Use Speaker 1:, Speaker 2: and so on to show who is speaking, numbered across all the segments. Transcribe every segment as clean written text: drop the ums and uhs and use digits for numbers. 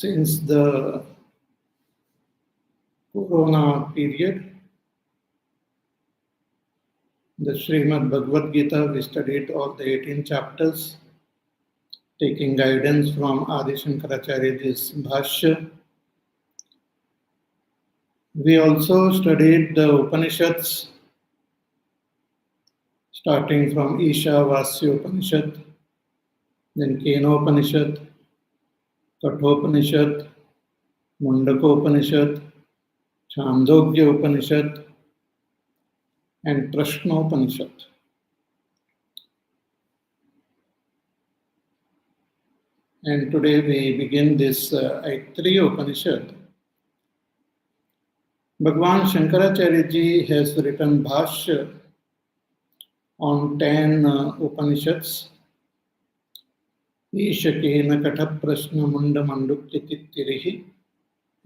Speaker 1: since the Corona period, the Srimad Bhagavad Gita, we studied all the 18 chapters, taking guidance from Adi Shankaracharya's Bhashya. We also studied the Upanishads, starting from Ishavasya Upanishad, then Kenopanishad, Kathopanishad, Mundakopanishad, Chandogya Upanishad, and Prashnopanishad. And today we begin this Aitareya Upanishad. Bhagwan Shankaracharya ji has written Bhashya on 10 Upanishads. Ishakena Katha Prashna Munda Mandukya Tittirihi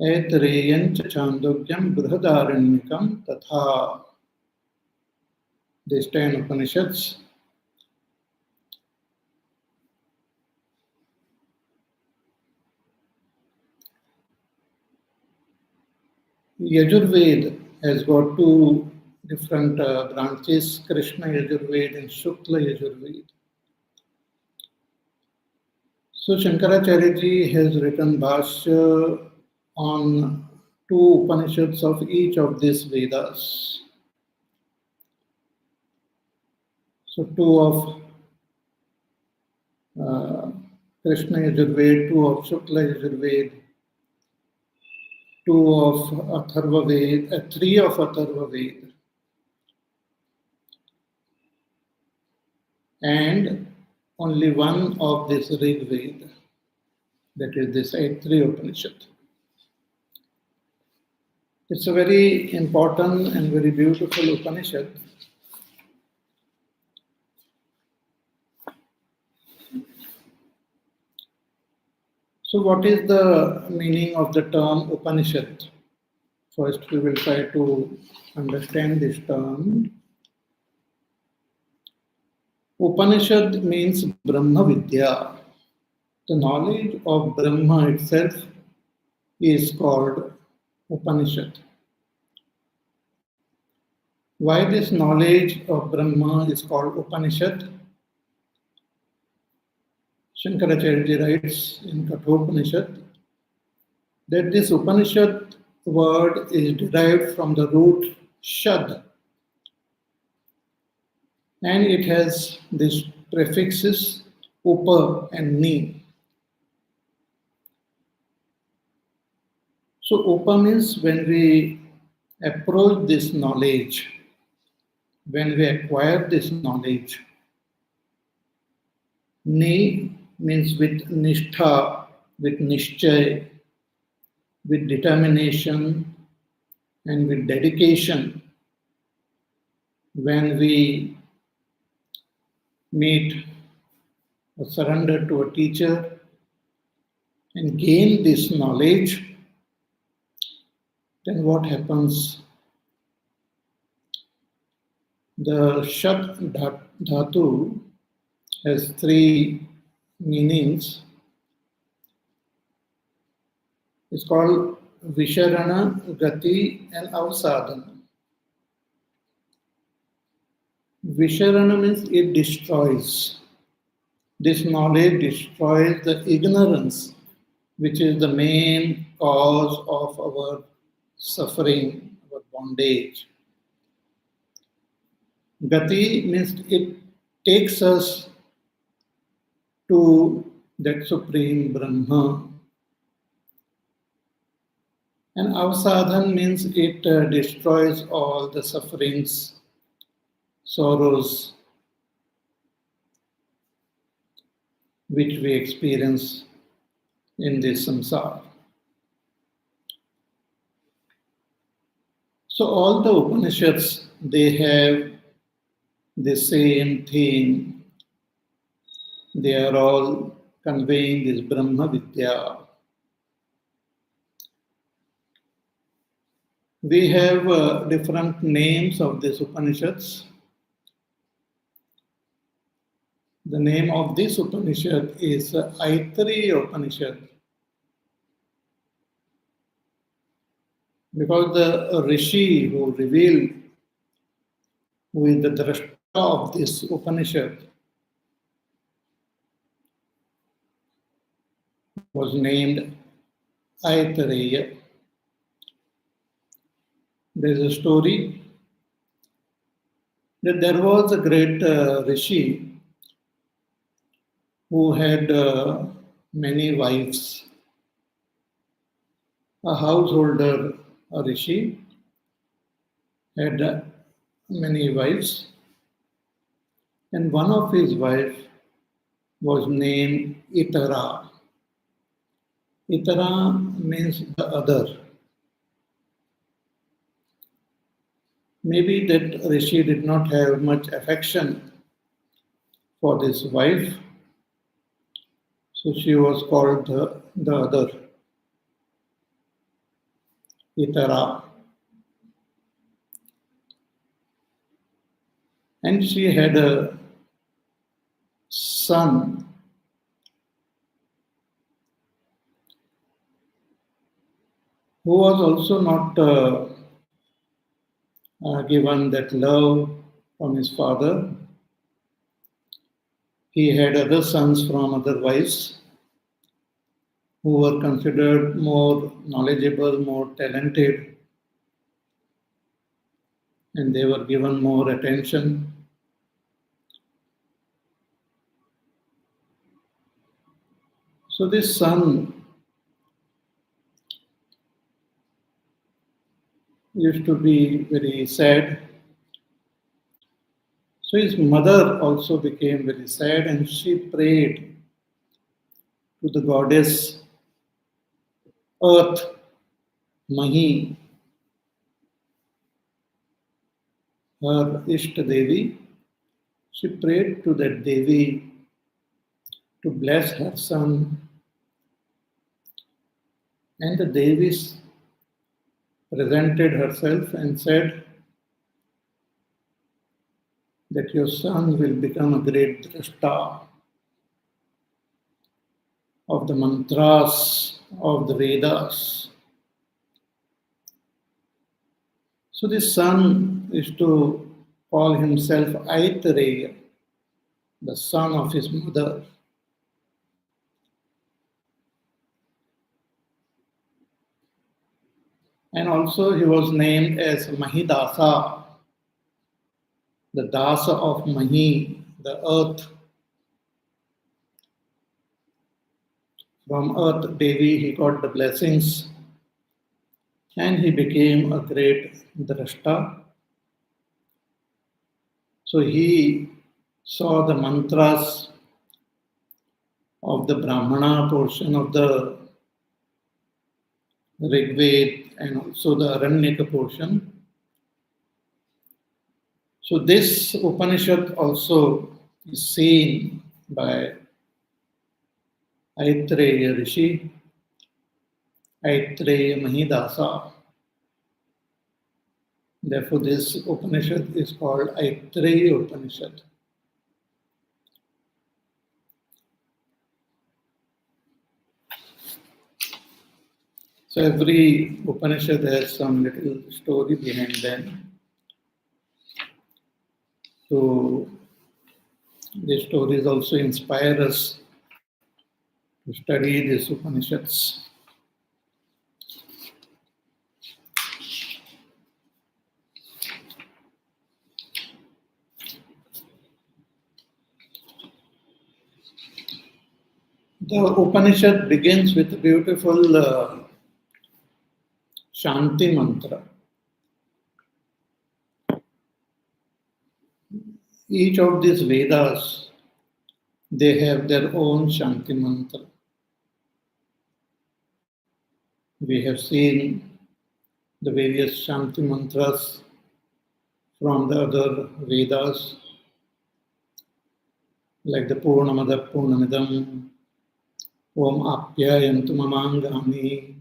Speaker 1: Aitareyancha Chandogyam Brihadaranyakam Tatha. These 10 Upanishads. Yajurved has got two different branches, Krishna Yajurved and Shukla Yajurved. So Shankaracharya ji has written Bhashya on two Upanishads of each of these Vedas. So two of Krishna Yajurved, two of Shukla Yajurved, two of Atharva Ved, three of Atharva Ved, and only one of this Rig Ved, that is this Aitareya Upanishad. It's a very important and very beautiful Upanishad. So what is the meaning of the term Upanishad? First we will try to understand this term. Upanishad means Brahma Vidya. The knowledge of Brahma itself is called Upanishad. Why this knowledge of Brahma is called Upanishad? Shankaracharya writes in Kathopanishad that this Upanishad word is derived from the root Shad, and it has these prefixes Upa and Ni. So Upa means when we approach this knowledge, when we acquire this knowledge. Ni means with nishtha, with nishchay, with determination and with dedication. When we meet or surrender to a teacher and gain this knowledge, then what happens? The Shat Dhatu has three meanings. It's called Visharana, Gati, and Avsadhana. Visharana means it destroys. This knowledge destroys the ignorance, which is the main cause of our suffering, our bondage. Gati means it takes us to that Supreme Brahma. And Avsadhan means it destroys all the sufferings, sorrows which we experience in this samsara. So all the Upanishads, they have the same theme. They are all conveying this Brahma Vidya. We have different names of these Upanishads. The name of this Upanishad is Aitareya Upanishad. Because the rishi who revealed, who is the drashta of this Upanishad, was named Aitareya. There is a story that there was a great rishi who had many wives, a householder, a rishi, had many wives, and one of his wives was named Itara. Itara means the other. Maybe that rishi did not have much affection for this wife, so she was called the other, Itara. And she had a son who was also not given that love from his father. He had other sons from other wives who were considered more knowledgeable, more talented, and they were given more attention. So this son used to be very sad. So his mother also became very sad and she prayed to the goddess Earth, Mahi, her Ishta Devi. She prayed to that Devi to bless her son. And the Devi presented herself and said that your son will become a great drashta of the mantras of the Vedas. So this son is to call himself Aitareya, the son of his mother. And also he was named as Mahidasa, the Dasa of Mahi, the earth. From Earth Devi he got the blessings and he became a great drashta. So he saw the mantras of the Brahmana portion of the Rig Veda and also the Aranyaka portion. So this Upanishad also is seen by Aitareya Rishi, Aitareya Mahidasa. Therefore, this Upanishad is called Aitareya Upanishad. So every Upanishad has some little story behind them. So these stories also inspire us to study these Upanishads. The Upanishad begins with a beautiful Shanti mantra. Each of these Vedas, they have their own Shanti mantra. We have seen the various Shanti mantras from the other Vedas, like the Purnamada Purnamidam, Om Apyayantu Mamangami,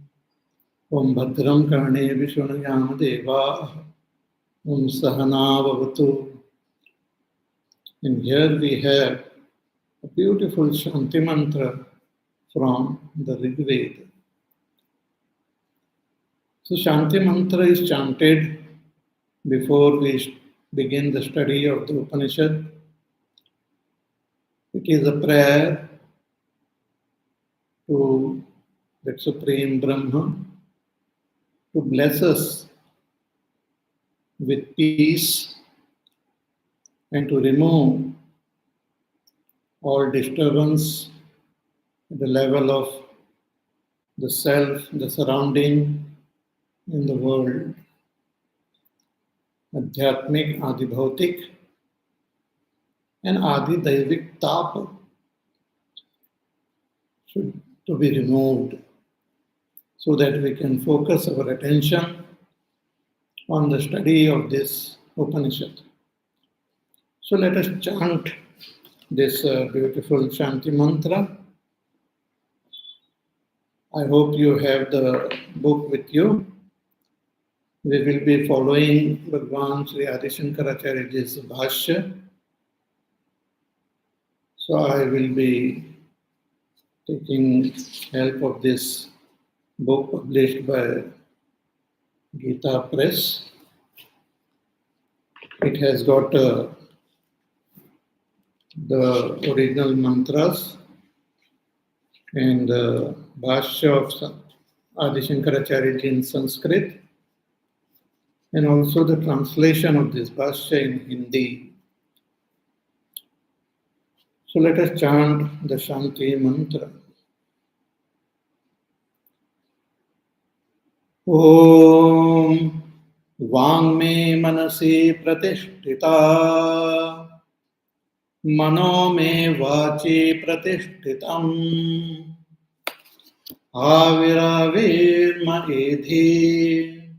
Speaker 1: Om Bhadram Karne Vishunayam Deva, Om Sahana Bhavatu. And here we have a beautiful Shanti mantra from the Rig Veda. So Shanti Mantra is chanted before we begin the study of the Upanishad. It is a prayer to that Supreme Brahma to bless us with peace and to remove all disturbance at the level of the self, the surrounding, in the world. Adhyatmic, Adi Bhautik, and Adi Daivik Tap should to be removed so that we can focus our attention on the study of this Upanishad. So let us chant this beautiful Shanti mantra. I hope you have the book with you. We will be following Bhagwan Sri Adi Shankaracharya's Bhashya. So I will be taking help of this book published by Gita Press. It has got the original mantras and the Bhashya of Adi Shankaracharya in Sanskrit, and also the translation of this Bhashya in Hindi. So let us chant the Shanti mantra. Om Vangme Manasi Pratishtita Mano Me Vachi Pratishtitam Aviravirma Edhi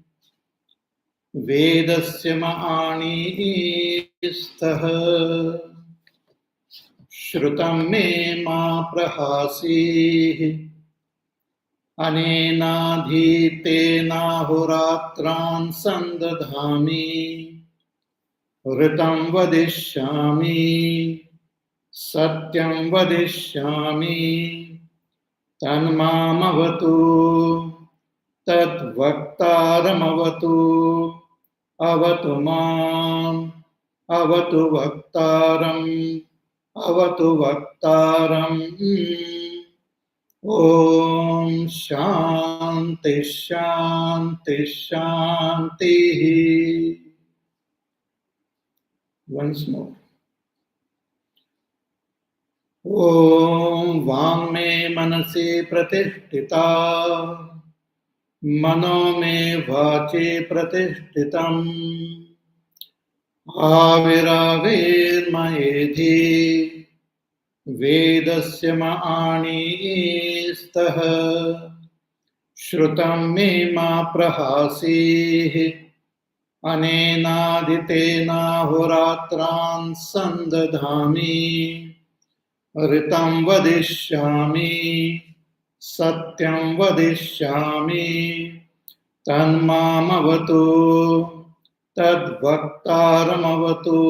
Speaker 1: Vedasya Maani Istah Shrutam Me Ma Prahasi Anenadhitena Horatran Sandadhami Ritam Vadishyami Satyam Vadishyami Tanmamavatu Tadvaktaramavatu Avatu Mam Avatu Vaktaram Avatu Vaktaram Om Shanti Shanti Shanti. Once more. Om Vangme Manasi Pratishtita Mano Me Vachi Pratishtitam Aviravirma Edhi Vedasya Maani Istah Shrutam Me Ma Prahasi Anenaditena Horatran Sandadhami Ritam Vadishyami Satyam Vadishyami Tanmamavatu Tadvaktaramavatu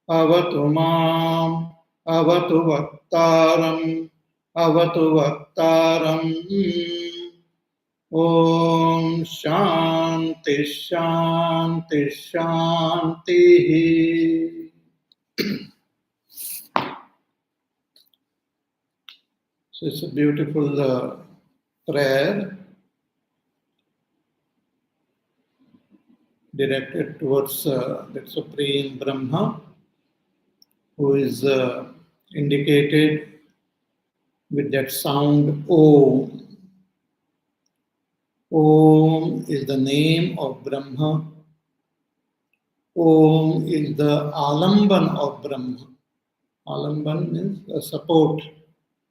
Speaker 1: Avatu Mam Avatu Vaktaram Avatu Vaktaram Om Shanti Shanti Shanti. So it's a beautiful prayer directed towards that Supreme Brahma, who is indicated with that sound Om. Om is the name of Brahma. Om is the alamban of Brahma. Alamban means a support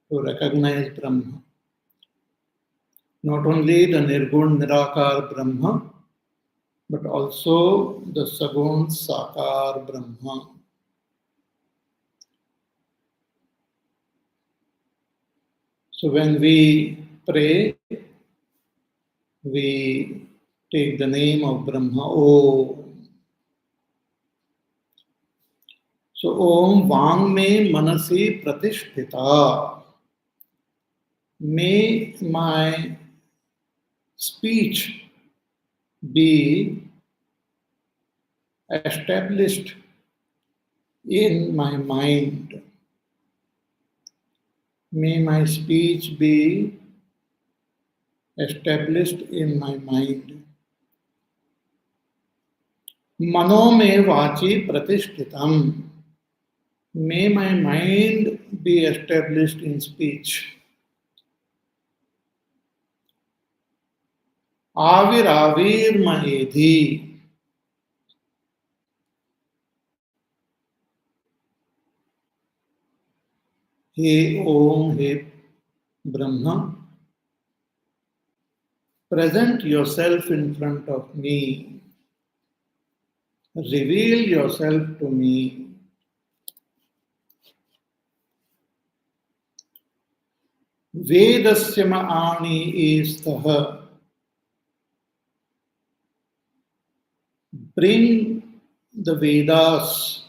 Speaker 1: to recognize Brahma. Not only the Nirgun Nirakar Brahma, but also the Sagun Sakar Brahma. So when we pray, we take the name of Brahma, Om. So Om Vangme Manasi Pratishtita. May my speech be established in my mind. May my speech be established in my mind. Mano me vachi pratishtitam. May my mind be established in speech. Avir mahedhi. He Om, He Brahma, present yourself in front of me. Reveal yourself to me. Vedasya ma'ani istaha. Bring the Vedas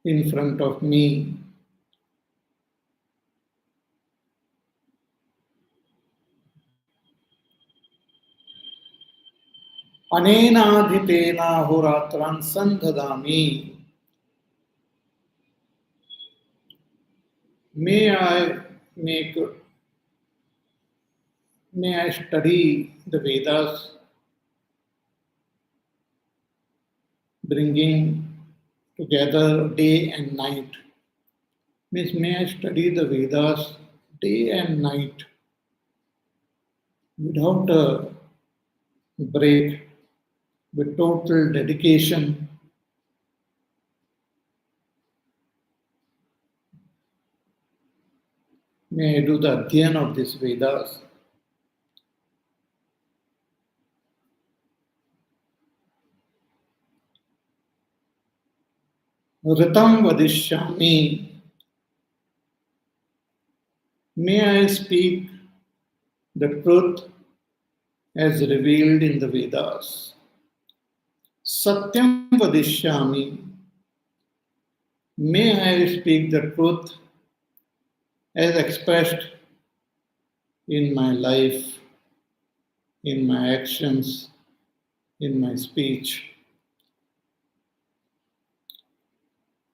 Speaker 1: in front of me. Anenadhitena horatran sandhadami. May I study the Vedas, bringing together day and night. Means may I study the Vedas day and night without a break, with total dedication. May I do the adhyan of these Vedas. Ritam vadishyami. May I speak the truth as revealed in the Vedas. Satyam vadishyami. May I speak the truth as expressed in my life, in my actions, in my speech.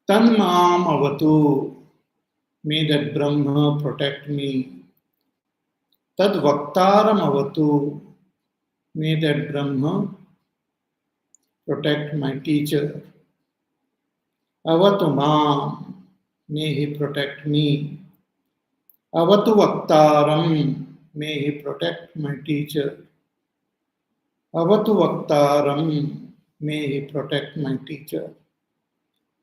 Speaker 1: Tanmam avatu. May that Brahma protect me. Tad vaktaram avatu. May that Brahma protect my teacher. Avatu mam. May he protect me. Avatu vaktaram. May he protect my teacher. Avatu vaktaram. May he protect my teacher.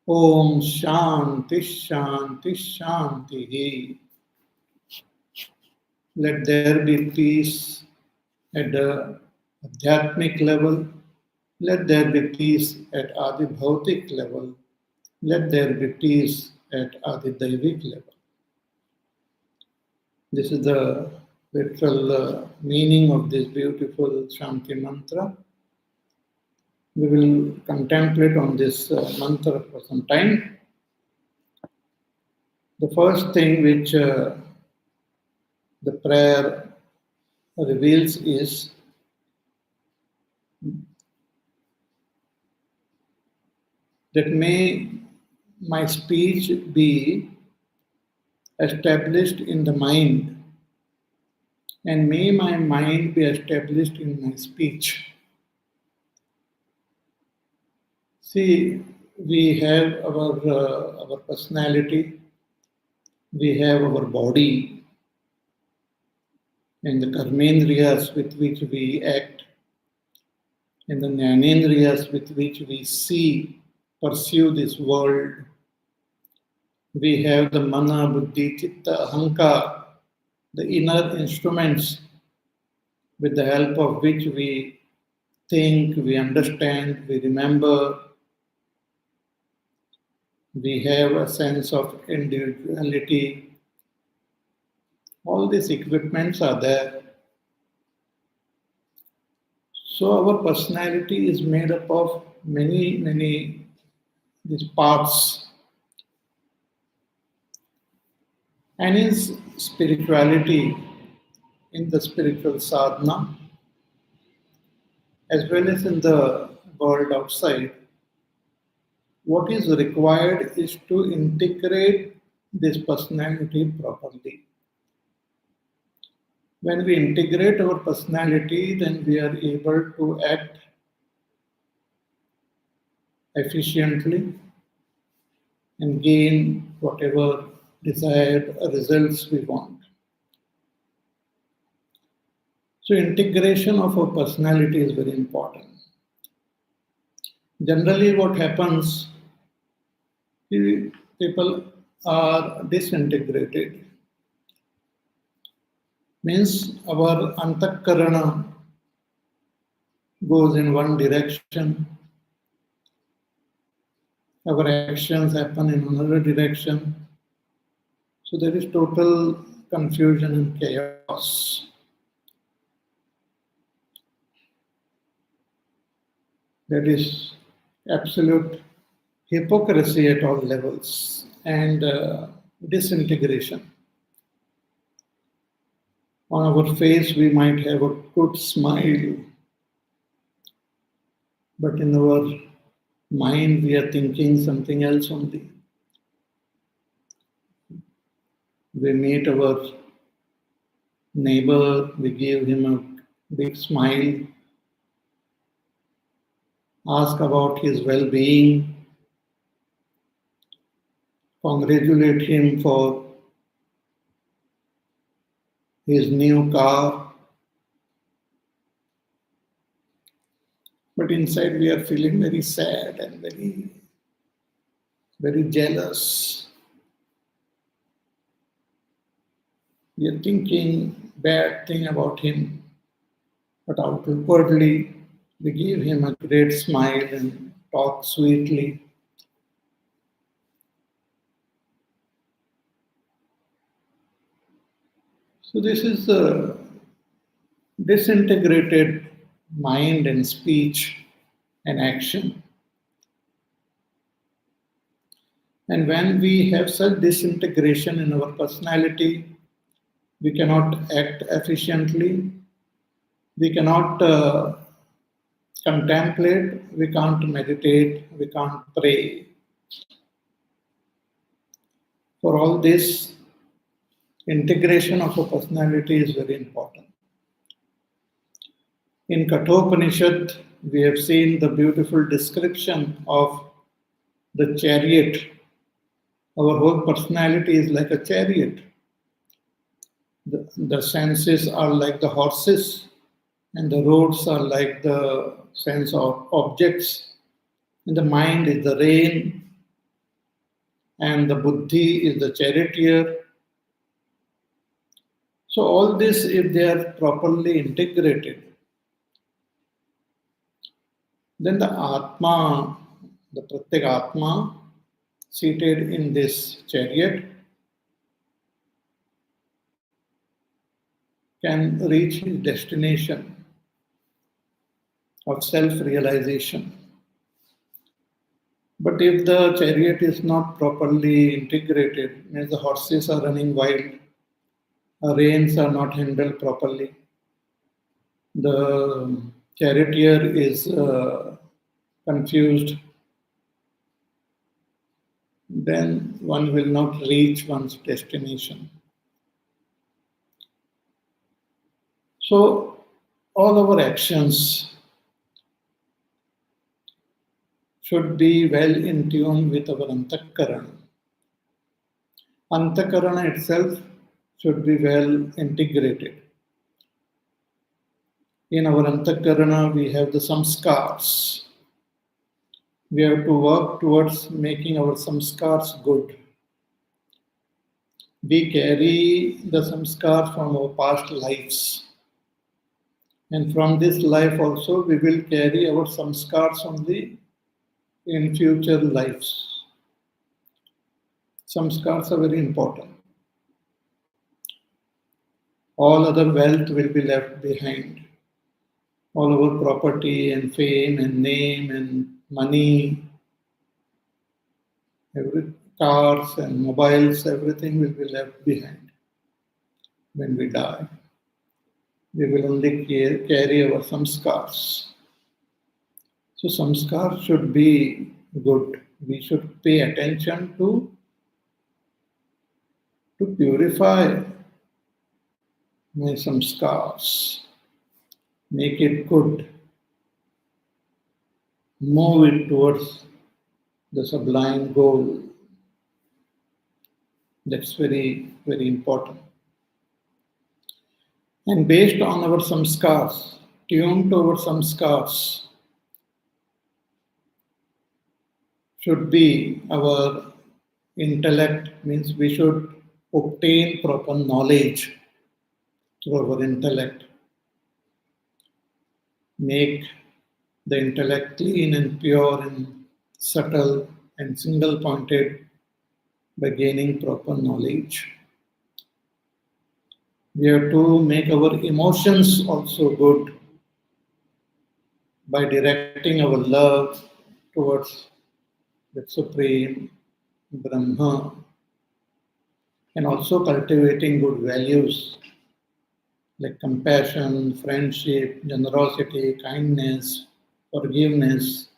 Speaker 1: Om Shanti Shanti Shanti. Let there be peace at the Adhyatmic level. Let there be peace at Adi Bhautik level. Let there be peace at Adi Daivik level. This is the literal meaning of this beautiful Shanti mantra. We will contemplate on this mantra for some time. The first thing which the prayer reveals is that may my speech be established in the mind, and may my mind be established in my speech. See, we have our personality, we have our body, and the karmendriyas with which we act, and the jnanendriyas with which we see, pursue this world. We have the mana, buddhi, chitta, ahankar, the inner instruments with the help of which we think, we understand, we remember. We have a sense of individuality. All these equipments are there. So our personality is made up of many these parts. And in spirituality, in the spiritual sadhana as well as in the world outside, what is required is to integrate this personality properly. When we integrate our personality, then we are able to act efficiently and gain whatever desired results we want. So, integration of our personality is very important. Generally, what happens, people are disintegrated. Means our antakarana goes in one direction, our actions happen in another direction. So there is total confusion and chaos. That is absolute hypocrisy at all levels and disintegration. On our face, we might have a good smile, but in our mind, we are thinking something else only. We meet our neighbor, we give him a big smile, ask about his well being, congratulate him for his new car. But inside, we are feeling very sad and very jealous. We are thinking bad thing about him, but outwardly we give him a great smile and talk sweetly. So this is a disintegrated mind and speech and action. And when we have such disintegration in our personality, we cannot act efficiently, we cannot contemplate, we can't meditate, we can't pray. For all this, integration of a personality is very important. In Kathopanishad, we have seen the beautiful description of the chariot. Our whole personality is like a chariot. The senses are like the horses, and the roads are like the sense of objects, and the mind is the rein, and the buddhi is the charioteer. So all this, if they are properly integrated, then the Atma, the Pratyek Atma, seated in this chariot, can reach his destination of self-realization. But if the chariot is not properly integrated, means the horses are running wild, the reins are not handled properly, the charioteer is confused, then one will not reach one's destination. So, all our actions should be well in tune with our antakarana. Antakarana itself should be well integrated. In our antakarana, we have the samskars. We have to work towards making our samskars good. We carry the samskar from our past lives. And from this life also, we will carry our samskars only in future lives. Samskars are very important. All other wealth will be left behind. All our property and fame and name and money, cars and mobiles, everything will be left behind when we die. we will only carry our samskars. So samskar should be good. We should pay attention to purify my samskars, make it good, move it towards the sublime goal. That's very, very important. And based on our samskars, tuned to our samskars, should be our intellect, means we should obtain proper knowledge through our intellect, make the intellect clean and pure and subtle and single pointed by gaining proper knowledge. We have to make our emotions also good by directing our love towards the Supreme Brahma and also cultivating good values like compassion, friendship, generosity, kindness, forgiveness,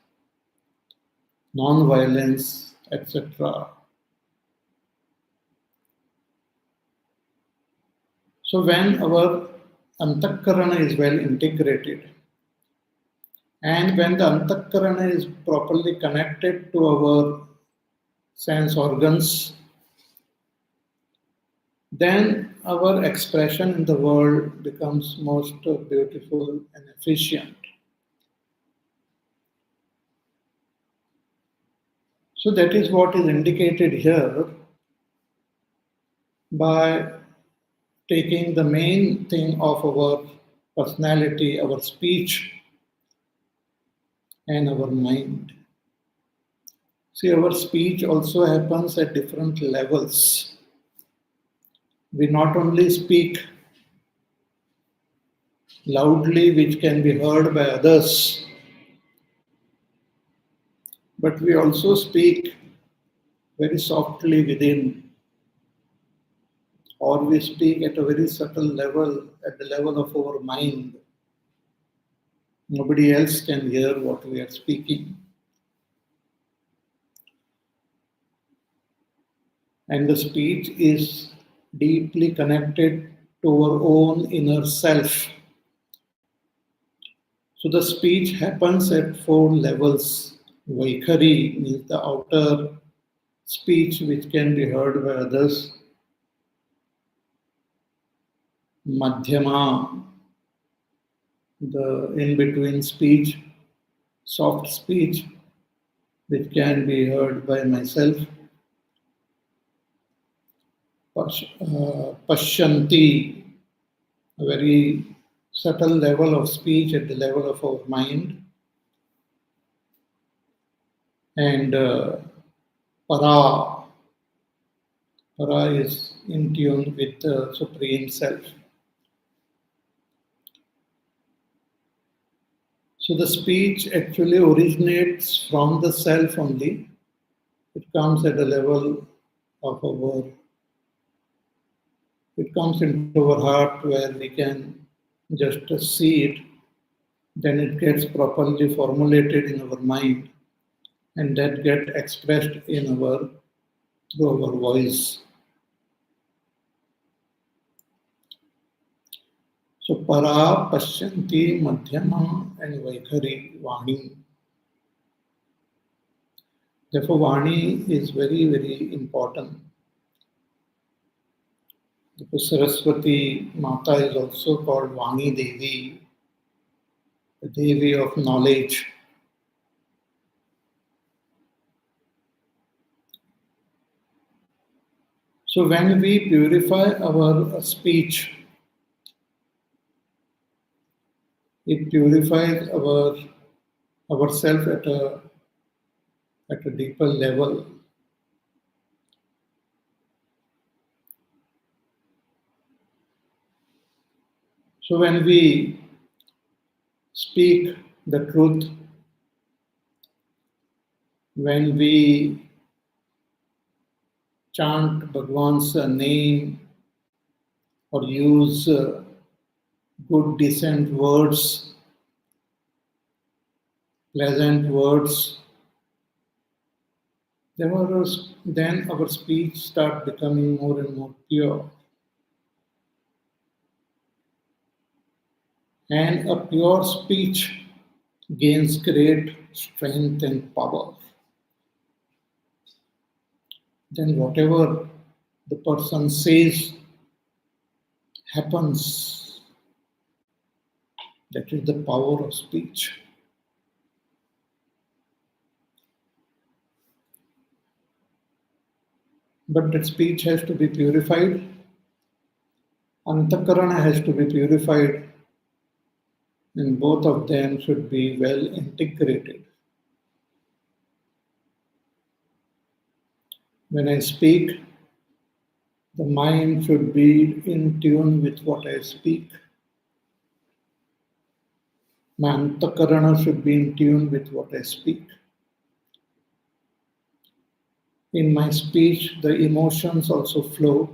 Speaker 1: non-violence, etc. So when our antakarana is well integrated and when the antakarana is properly connected to our sense organs, then our expression in the world becomes most beautiful and efficient. So that is what is indicated here by taking the main thing of our personality, our speech, and our mind. See, our speech also happens at different levels. We not only speak loudly, which can be heard by others, but we also speak very softly within, or we speak at a very subtle level, at the level of our mind. Nobody else can hear what we are speaking. And the speech is deeply connected to our own inner self. So the speech happens at four levels. Vaikhari means the outer speech which can be heard by others. Madhyama, the in-between speech, soft speech which can be heard by myself. Pashyanti, a very subtle level of speech at the level of our mind. And Para, Para is in tune with the Supreme Self. So the speech actually originates from the self only. It comes at a level of it comes into our heart where we can just see it. Then it gets properly formulated in our mind and that gets expressed in through our voice. So Para, Pashyanti, Madhyama and Vaikhari, Vani. Therefore, Vani is very, very important. Because Saraswati Mata is also called Vani Devi, the Devi of knowledge. So when we purify our speech, it purifies ourself at a deeper level. So when we speak the truth, when we chant Bhagwan's name or use good, decent words, pleasant words, then our speech start becoming more and more pure. And a pure speech gains great strength and power. Then whatever the person says happens. That is the power of speech. But that speech has to be purified. Antakarana has to be purified, and both of them should be well integrated. When I speak, the mind should be in tune with what I speak. My antakarana should be in tune with what I speak. In my speech, the emotions also flow,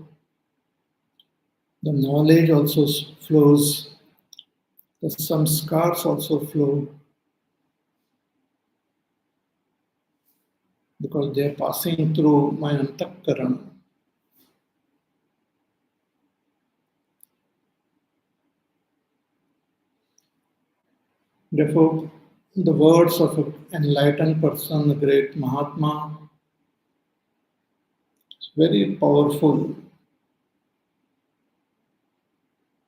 Speaker 1: the knowledge also flows, the samskars also flow, because they are passing through my antakarana. Therefore, the words of an enlightened person, the great Mahatma, is very powerful.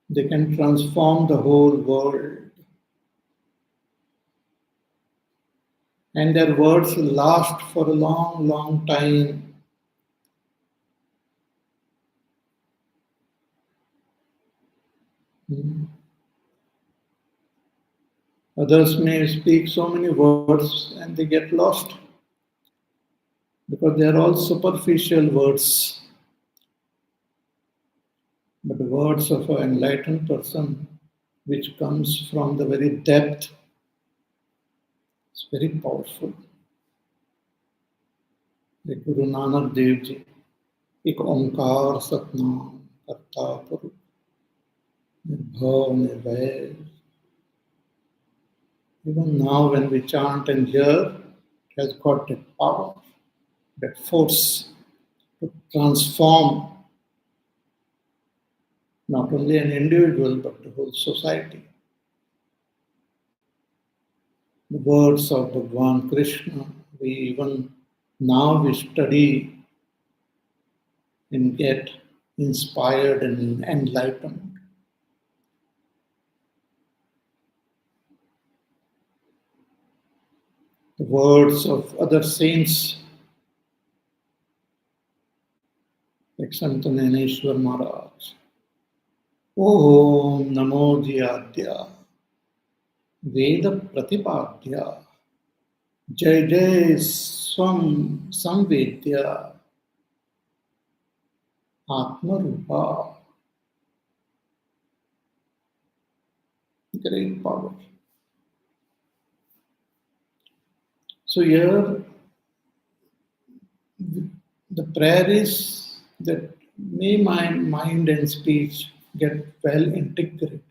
Speaker 1: They can transform the whole world. And their words last for a long, long time. Others may speak so many words and they get lost because they are all superficial words. But the words of an enlightened person, which comes from the very depth, is very powerful. Like Guru Nanak Dev Ji, एक ओंकार सतनाम करता पुरुष निर्भव निर्भय. Even now when we chant and hear, it has got that power, that force to transform not only an individual but the whole society. The words of Bhagavan Krishna, we study and get inspired and enlightened. The words of other saints like Sant Naneshwar Maharaj. Om Namo Jiyadya Veda Pratipadya Jai Jai Swam Samvedya Atma Rupa. Great power. So here the prayer is that may my mind and speech get well integrated.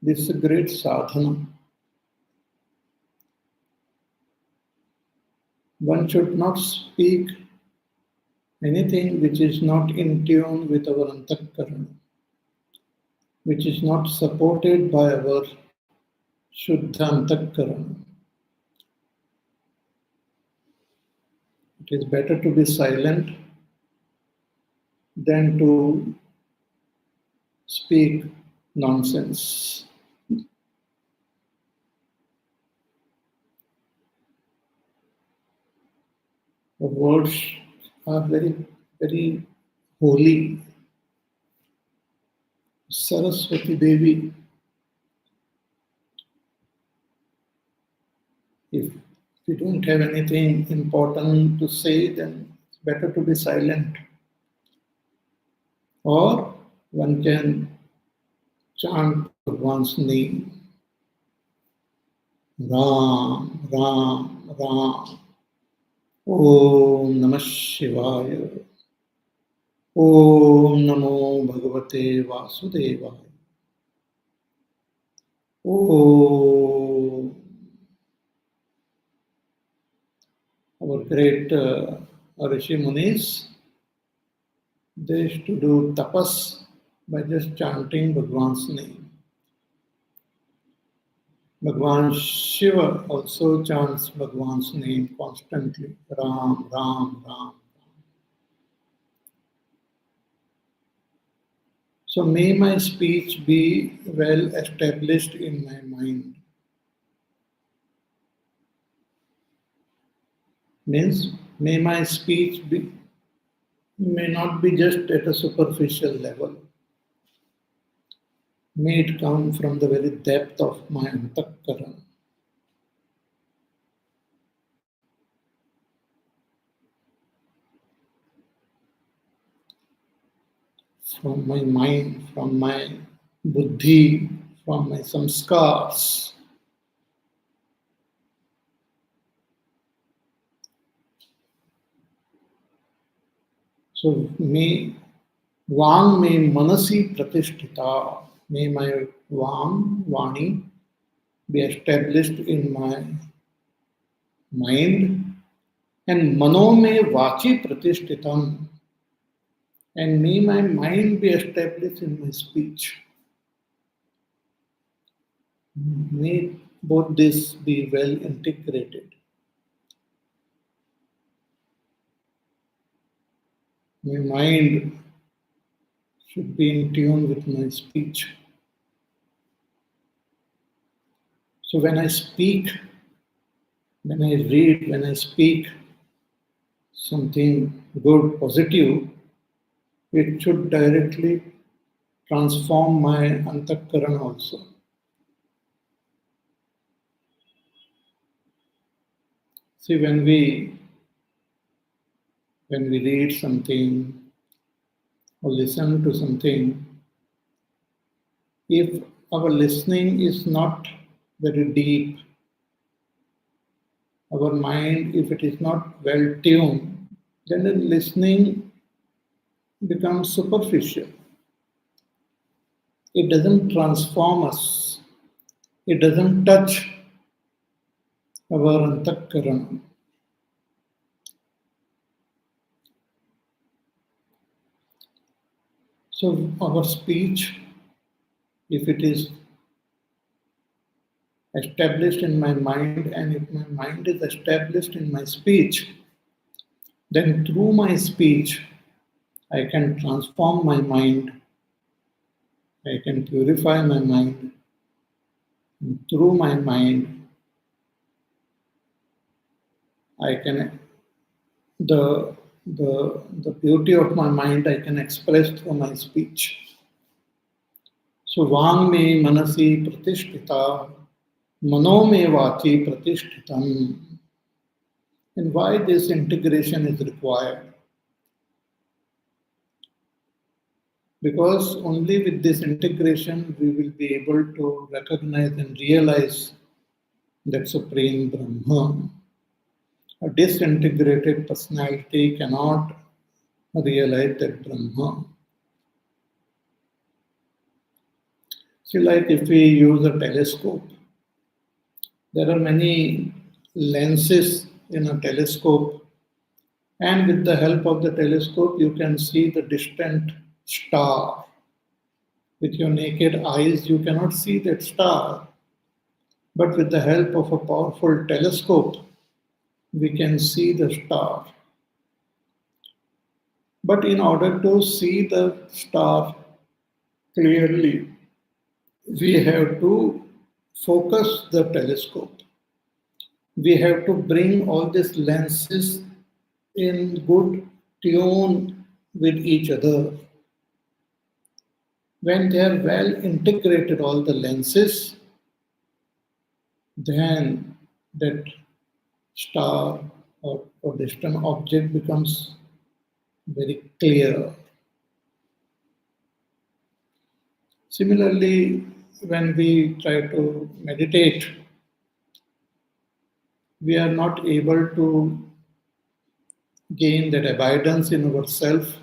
Speaker 1: This is a great sadhana. One should not speak anything which is not in tune with our antakarana, which is not supported by our shuddha antakarana. It is better to be silent than to speak nonsense. The words are very, very holy. Saraswati Devi, if we don't have anything important to say, then it's better to be silent. Or one can chant one's name. Ram, Ram, Ram. Om Namah Shivaya. Om Namo Bhagavate Vasudevaya. Oh, our great Rishi Munis, they used to do tapas by just chanting Bhagwan's name. Bhagwan Shiva also chants Bhagwan's name constantly. Ram, Ram, Ram. So may my speech be well established in my mind. Means may my speech may not be just at a superficial level. May it come from the very depth of my antakarana. From my mind, from my buddhi, from my samskars. So may Vang may manasi pratishtita. May my Vang, Vani, be established in my mind. And Mano may Vachi pratishtitam. And may my mind be established in my speech. May both this be well integrated. My mind should be in tune with my speech. So when I speak, when I read, when I speak something good, positive, it should directly transform my antakarana also. See, when we read something or listen to something, if our listening is not very deep, our mind, if it is not well tuned, then the listening becomes superficial. It doesn't transform us. It doesn't touch our antakarana. So our speech, if it is established in my mind and if my mind is established in my speech, then through my speech, I can transform my mind, I can purify my mind, and through my mind, I can the beauty of my mind I can express through my speech. So Vang me manasi pratishtita, mano me vachi pratishtitam. And why this integration is required? Because only with this integration we will be able to recognize and realize that Supreme Brahma. A disintegrated personality cannot realize that Brahma. See, like if we use a telescope, there are many lenses in a telescope, and with the help of the telescope, you can see the distant star. With your naked eyes, you cannot see that star, but with the help of a powerful telescope, we can see the star. But in order to see the star clearly, we have to focus the telescope. We have to bring all these lenses in good tune with each other. When they are well integrated, all the lenses, then that star or distant object becomes very clear. Similarly, when we try to meditate, we are not able to gain that abidance in ourself,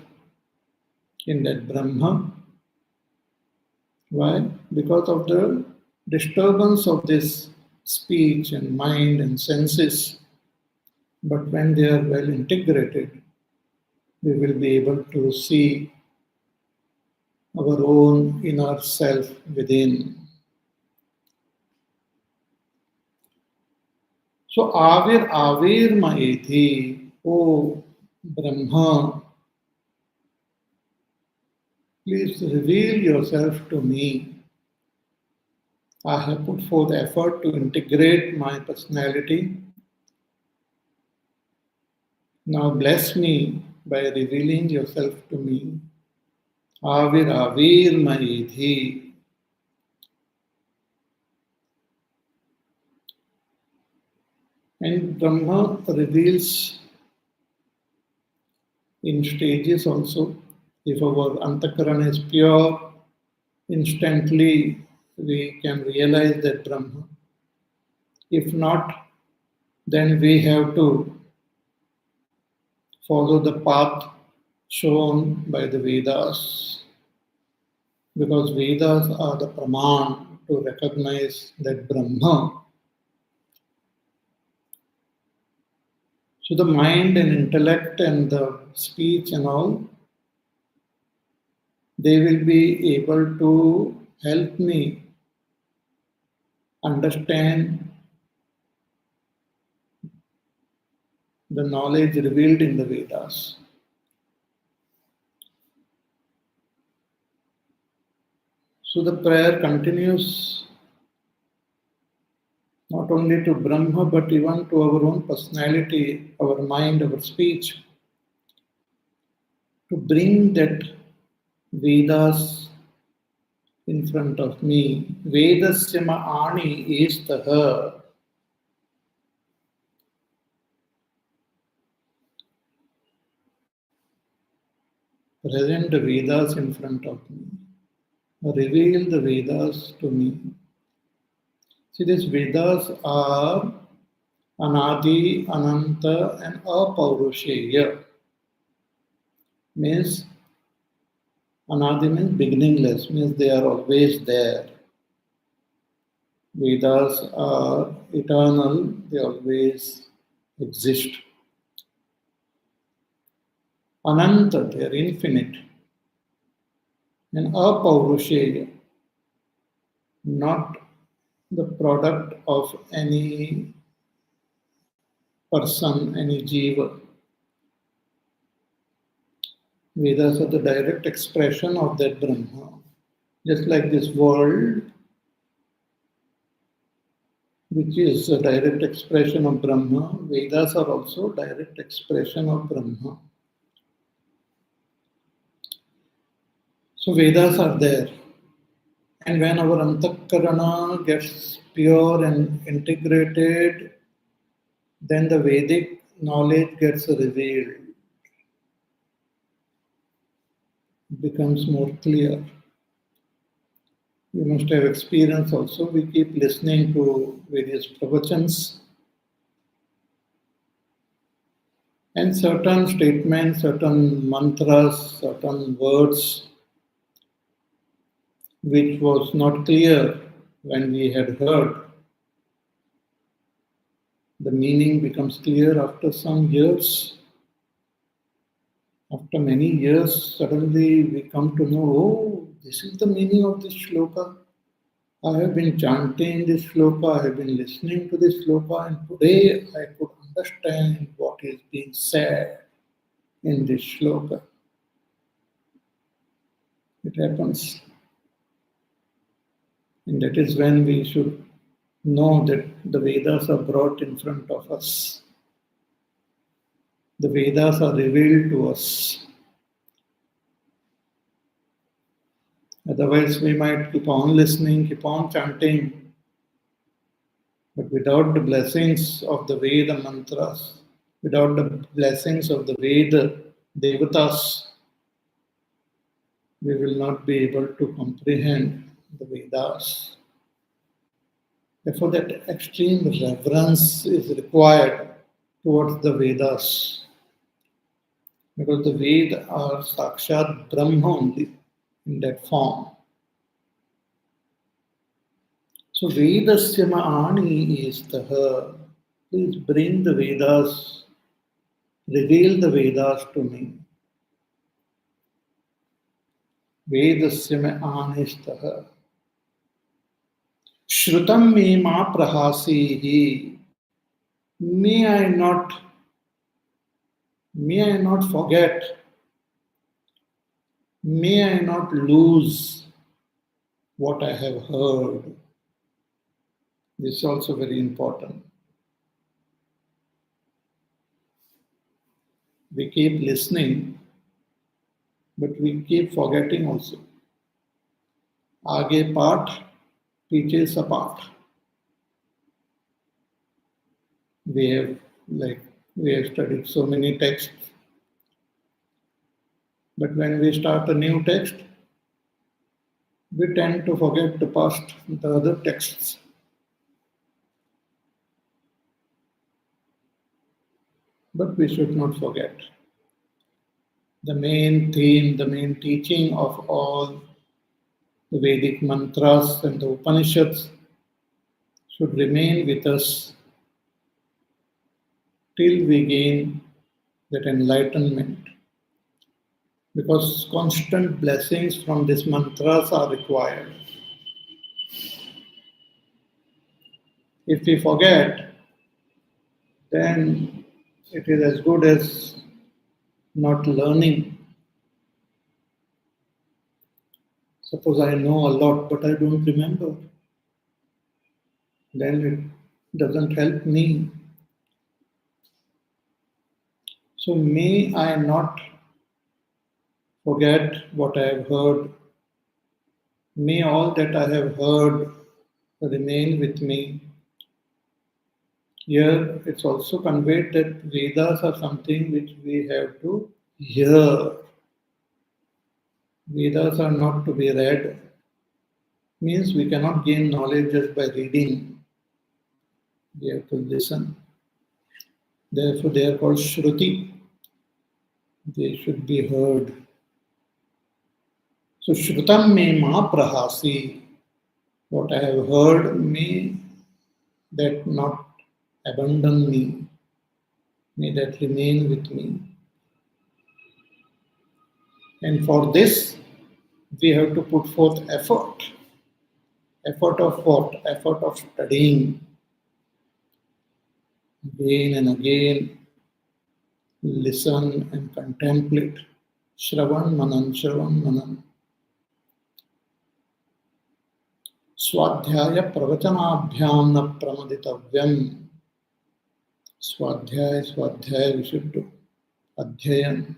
Speaker 1: in that Brahma. Why? Because of the disturbance of this speech and mind and senses, but when they are well integrated, we will be able to see our own inner self within. So, Avir Avir Maiti, O Brahma, please reveal yourself to me. I have put forth effort to integrate my personality. Now bless me by revealing yourself to me. Avir Avir Maiti. And Brahma reveals in stages also. If our antakarana is pure, instantly we can realize that Brahma. If not, then we have to follow the path shown by the Vedas, because Vedas are the praman to recognize that Brahma. So the mind and intellect and the speech and all, they will be able to help me understand the knowledge revealed in the Vedas. So the prayer continues not only to Brahma but even to our own personality, our mind, our speech, to bring that Vedas in front of me. Vedasya ma'ani istaha. Present the Vedas in front of me. Reveal the Vedas to me. See, these Vedas are Anadi, Ananta, and Apaurusheya. Means Anadi means beginningless, means they are always there. Vedas are eternal, they always exist. Ananta, they are infinite. And Apaurusheya, not the product of any person, any jiva. Vedas are the direct expression of that Brahma. Just like this world, which is a direct expression of Brahma, Vedas are also direct expression of Brahma. So Vedas are there. And when our antakarana gets pure and integrated, then the Vedic knowledge gets revealed, becomes more clear. You must have experience also. We keep listening to various pravachans, and certain statements, certain mantras, certain words which was not clear when we had heard, the meaning becomes clear after some years. After many years, suddenly we come to know, oh, this is the meaning of this shloka. I have been chanting this shloka, I have been listening to this shloka, and today I could understand what is being said in this shloka. It happens. And that is when we should know that the Vedas are brought in front of us. The Vedas are revealed to us. Otherwise, we might keep on listening, keep on chanting, but without the blessings of the Veda mantras, without the blessings of the Veda devatas, we will not be able to comprehend the Vedas. Therefore, that extreme reverence is required towards the Vedas, because the Vedas are Sakshat Brahma only in that form. So Vedasya Ma'ani is the. Please bring the Vedas, reveal the Vedas to me. Vedasya Ma'ani is the. Shrutam me ma prahasihi. May I not, may I not forget, may I not lose what I have heard. This is also very important. We keep listening, but we keep forgetting also. आगे पाठ, पीछे सपाट. We have studied so many texts, but when we start a new text, we tend to forget the past, the other texts. But we should not forget. The main theme, the main teaching of all the Vedic mantras and the Upanishads should remain with us till we gain that enlightenment. Because constant blessings from these mantras are required. If we forget, then it is as good as not learning. Suppose I know a lot, but I don't remember. Then it doesn't help me. So may I not forget what I have heard. May all that I have heard remain with me. Here it's also conveyed that Vedas are something which we have to hear. Vedas are not to be read. Means we cannot gain knowledge just by reading. We have to listen. Therefore they are called Shruti. They should be heard. So Shrutam me ma prahasi. What I have heard, may that not abandon me. May that remain with me. And for this, we have to put forth effort. Effort of what? Effort of studying. Again and again, listen and contemplate. Shravan Manan, Shravan Manan. Swadhyaya pravachanabhyam na pramaditavyam. Swadhyaya, we should do. Adhyayan.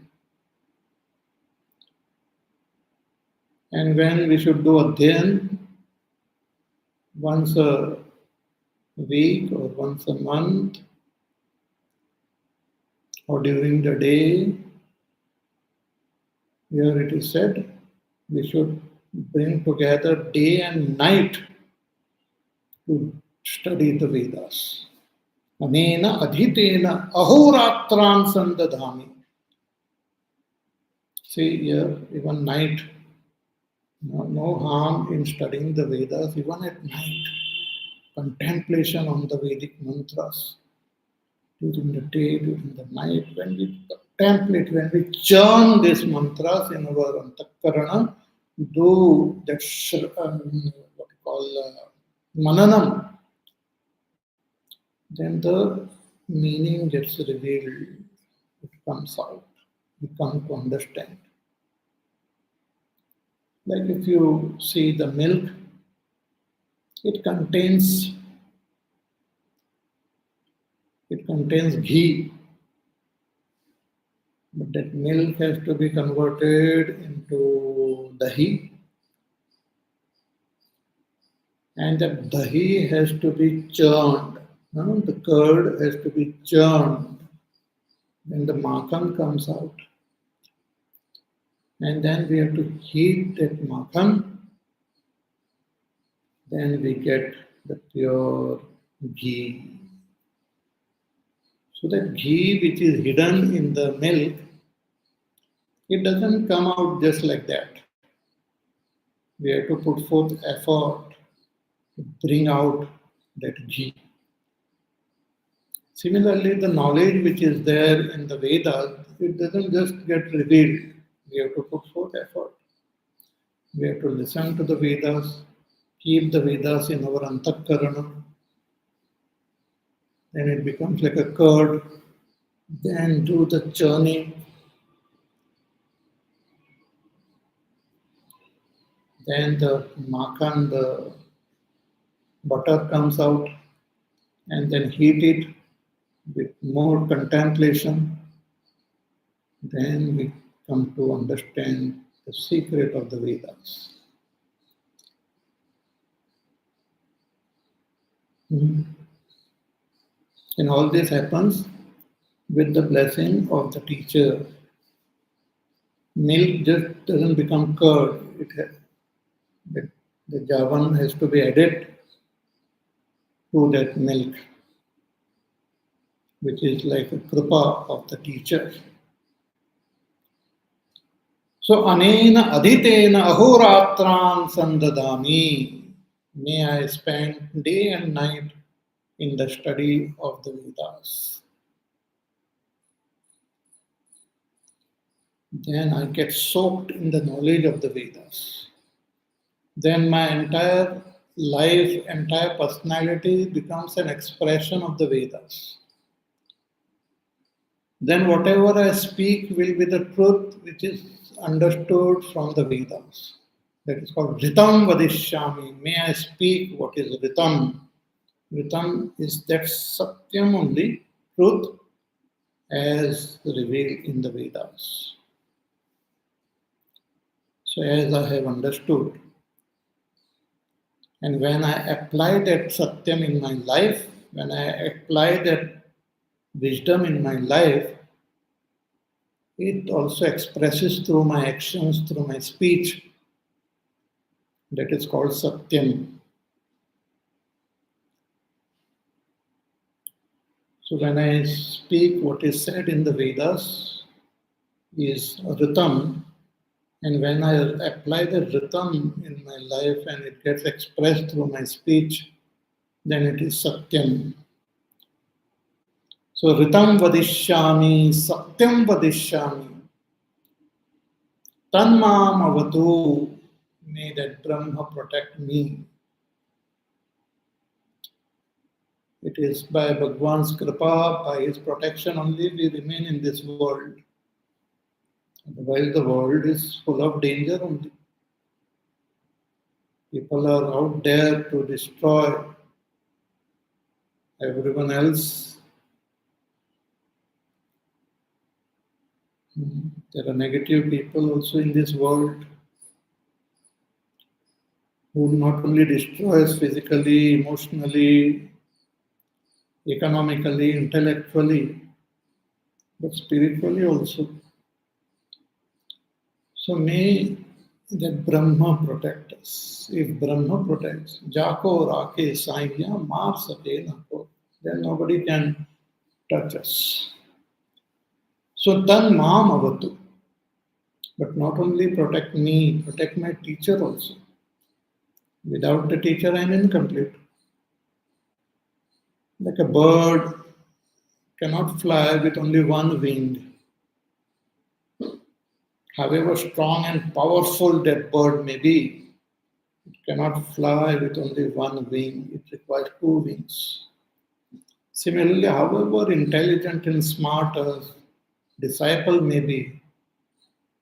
Speaker 1: And when we should do Adhyayan, once a week or once a month or during the day, here it is said, we should bring together day and night to study the Vedas. Anena adhitena ahoratran sandadhami. See here, even night, no harm in studying the Vedas, even at night. Contemplation on the Vedic mantras. During the day, during the night, when we contemplate, when we churn these mantras in our antakarana, do that what we call mananam, then the meaning gets revealed, it comes out, we come to understand. Like if you see the milk, it contains ghee, but that milk has to be converted into dahi, and that dahi has to be churned. The curd has to be churned. Then the makhan comes out. And then we have to heat that makhan. Then we get the pure ghee. So that ghee which is hidden in the milk, it doesn't come out just like that. We have to put forth effort. bring out that ghee. Similarly, the knowledge which is there in the Vedas, it doesn't just get revealed. We have to put forth effort. We have to listen to the Vedas, keep the Vedas in our antakarana, then it becomes like a curd, then do the churning, then the makan, the butter comes out, and then heat it with more contemplation. Then we come to understand the secret of the Vedas. Hmm. And all this happens with the blessing of the teacher. Milk just doesn't become curd. The javan has to be added to that milk, which is like a kripa of the teacher. So anena adhitena ahoratran sandadami. May I spend day and night in the study of the Vedas. Then I get soaked in the knowledge of the Vedas. Then my entire life, entire personality becomes an expression of the Vedas. Then whatever I speak will be the truth which is understood from the Vedas. That is called Ritam Vadishyami. May I speak what is Ritam? Ritam is that Satyam only, truth as revealed in the Vedas. So as I have understood, and when I apply that Satyam in my life, when I apply that wisdom in my life, it also expresses through my actions, through my speech. That is called Satyam. So when I speak what is said in the Vedas is Ritam, and when I apply the Ritam in my life and it gets expressed through my speech, then it is Satyam. So Ritam Vadishyami, Satyam Vadishyami, Tanmam Avatu, may that Brahma protect me. It is by Bhagwan's Kripa, by his protection only we remain in this world. Otherwise the world is full of danger only. People are out there to destroy everyone else. There are negative people also in this world who not only destroy us physically, emotionally, economically, intellectually, but spiritually also. So may that Brahma protect us. If Brahma protects, Jako Rake Saiya Mar Sake Nako, then nobody can touch us. So Tan Mam Avatu. But not only protect me, protect my teacher also. Without the teacher, I am incomplete. Like a bird cannot fly with only one wing. However strong and powerful that bird may be, it cannot fly with only one wing. It requires two wings. Similarly, however intelligent and smart a disciple may be,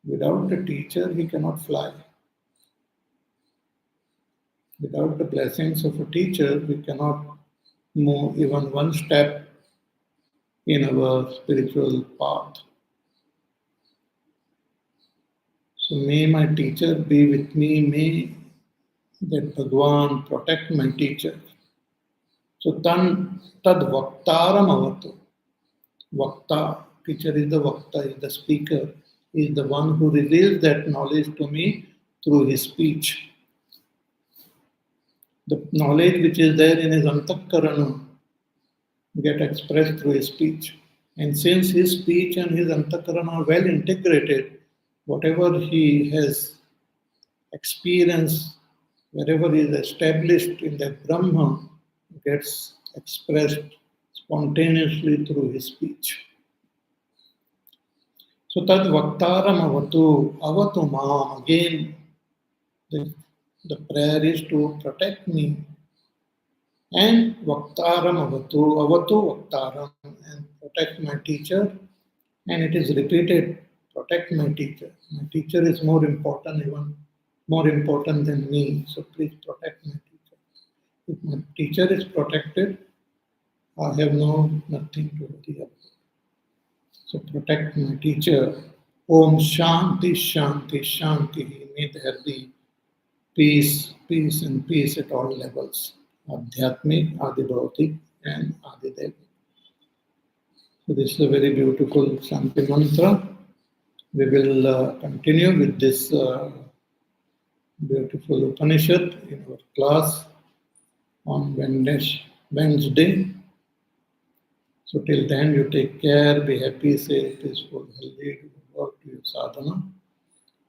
Speaker 1: without the teacher, he cannot fly. Without the blessings of a teacher, we cannot move even one step in our spiritual path. So may my teacher be with me, may that Bhagwan protect my teacher. So tad vaktaram avatu. Vakta, teacher is the vakta, is the speaker, is the one who reveals that knowledge to me through his speech. The knowledge which is there in his antakarana get expressed through his speech. And since his speech and his antakarana are well integrated, whatever he has experienced wherever is established in the Brahma gets expressed spontaneously through his speech. So tad vaktaram avatu mam. Again, the prayer is to protect me. And vaktaram avatu vaktaram, and protect my teacher. And it is repeated, protect my teacher. My teacher is more important, even more important than me. So please protect my teacher. If my teacher is protected, I have nothing to worry about. So protect my teacher. Om Shanti, Shanti, Shanti. May there be peace, peace, and peace at all levels. Adhyatmik, Adibhautik, and Adidev. So this is a very beautiful Shanti mantra. We will continue with this beautiful Upanishad in our class on Wednesday. So till then, you take care, be happy, safe, peaceful, healthy, do work, do your sadhana,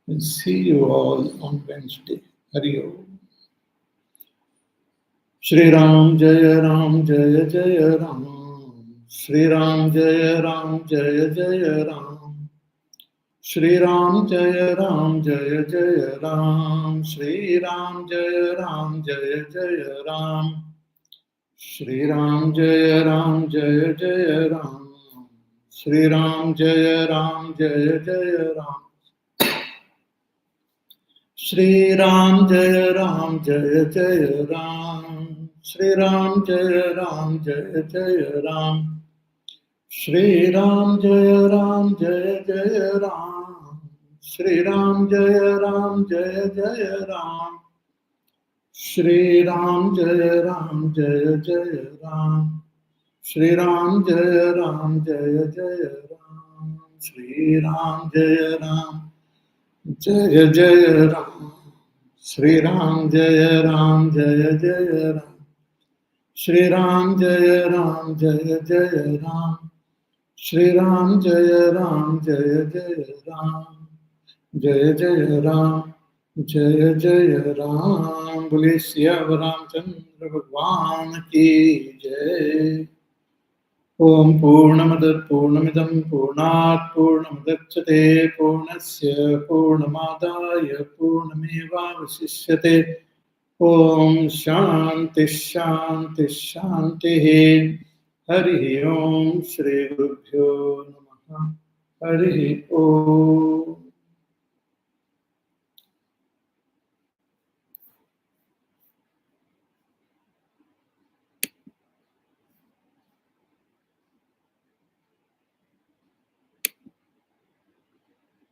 Speaker 1: and see you all on Wednesday. Hari Om. Shri Ram Jaya Ram Jaya Jaya Ram. Shri Ram Jaya Ram Jaya Jaya Ram. Shri Ram Jaya Ram Jaya Jaya Ram. Shri Ram Jaya Ram Jaya Jaya Ram. Shri Ram Jaya Ram Jaya Jaya Ram. Shri Ram Jaya Ram Jaya Jaya Ram. Shri Ram Jaya Ram Jaya Jaya Ram. Shri Ram Jaya Ram Jaya Jaya Ram. Shri Ram Jaya Ram Jaya Jaya Ram. Shri Ram Jaya Ram Jaya Jaya Ram. Shri Ram Jaya Ram Jaya Jaya Ram. Shri Ram Jaya Ram Jaya Jaya Ram. Shri Ram Jaya Ram Jaya Jaya Ram. Shri Ram Jaya Ram Jaya Jaya Ram. Shri Ram Jaya Ram Jaya Jaya Ram. Shri Ram Jaya Ram Jaya Jaya Ram. Jaya Jaya Ram Jaya Jaya Ram. Bole Siyavar Ramchandra Bhagwan ki Jai. Om Purnamad Purnamidam Purnat Purnamudachyate Purnasya Purnamadaya Purnameva Vasishyate. Om Shanti Shanti Shanti. Hari Om Shri Gurubhyo Namaha. Hari Om.